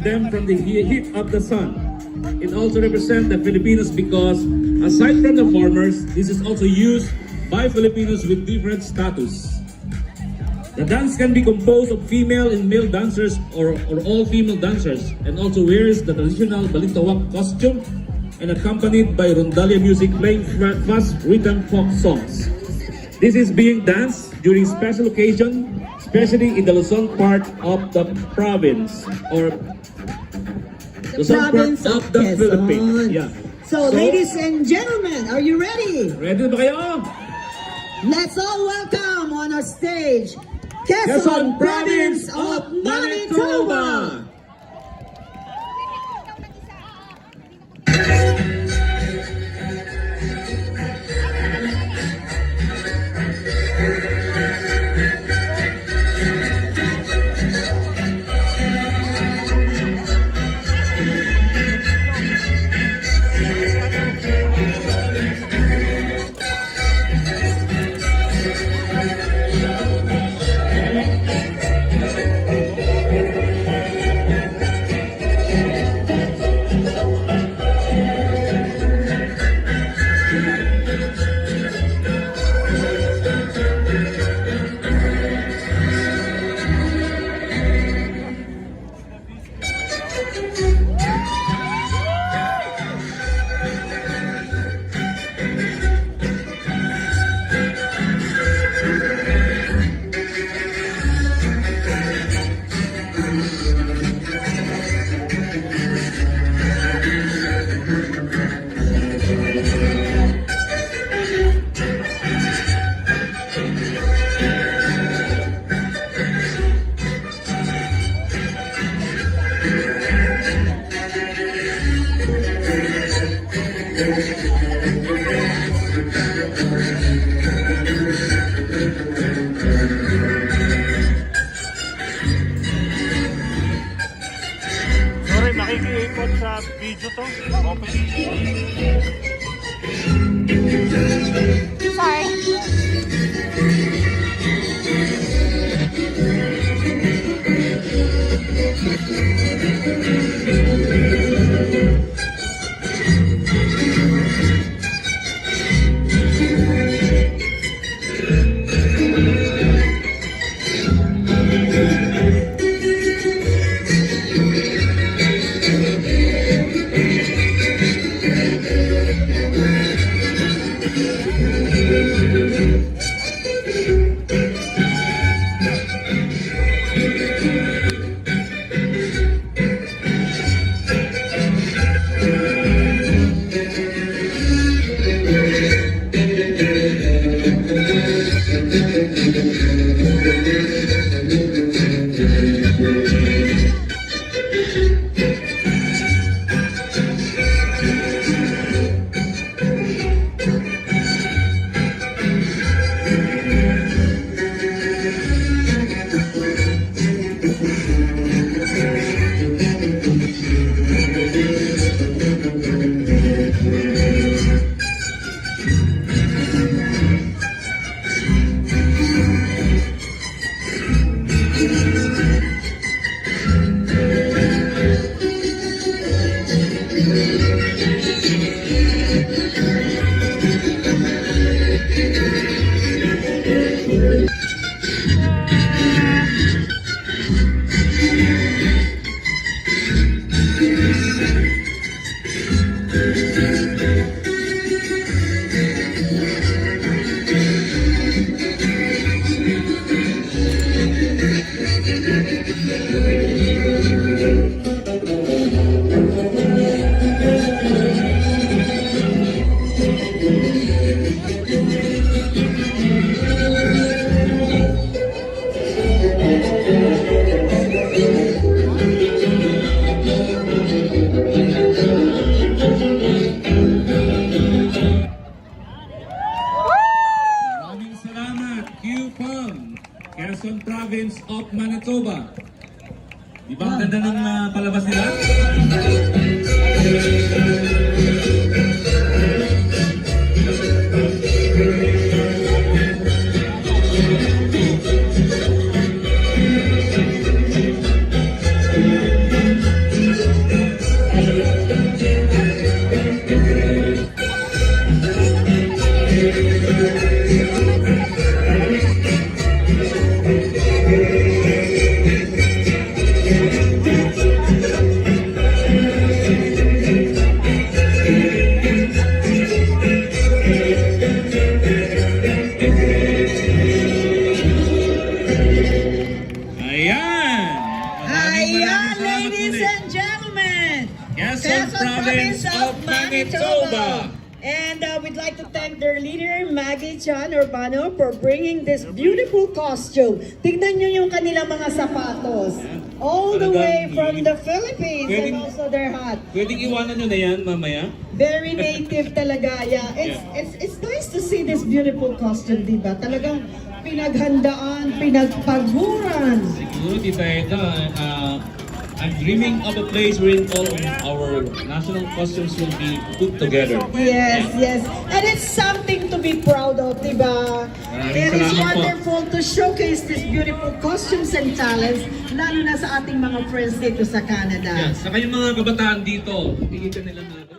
them from the heat of the sun. It also represents the Filipinos because, aside from the farmers, this is also used by Filipinos with different status. The dance can be composed of female and male dancers or all female dancers, and also wears the traditional balintawak costume and accompanied by rondalia music playing fast rhythm folk songs. This is being danced during special occasion, especially in the Luzon part of the province or Luzon part of the Philippines. Yeah. So, ladies and gentlemen, are you ready? Ready ba kayo? Let's all welcome on our stage, Quezon Province of Manitoba! Sorry, makikiikot sa video to. Okay. Quezon Province of Manitoba. Di ba ang ganda ng palabas nila? province of Manitoba. And we'd like to thank their leader, Maggie Chan Urbano, for bringing this beautiful costume. Tignan nyo yung kanilang mga sapatos. All the way from the Philippines and Pwedeng- also their hat. Pwedeng iwanan nyo na yan mamaya. Very native talaga. Yeah, it's nice to see this beautiful costume, di ba? Talagang pinaghandaan, pinagpaguran. Siguro, Tita Edna, I'm dreaming of a place where all our national costumes will be put together. Yes, yes. And it's something to be proud of, di ba? Maraming It is salamat po. wonderful to showcase these beautiful costumes and talents, lalo na sa ating mga friends dito sa Canada. Saka yung mga kabataan dito, iitan nila na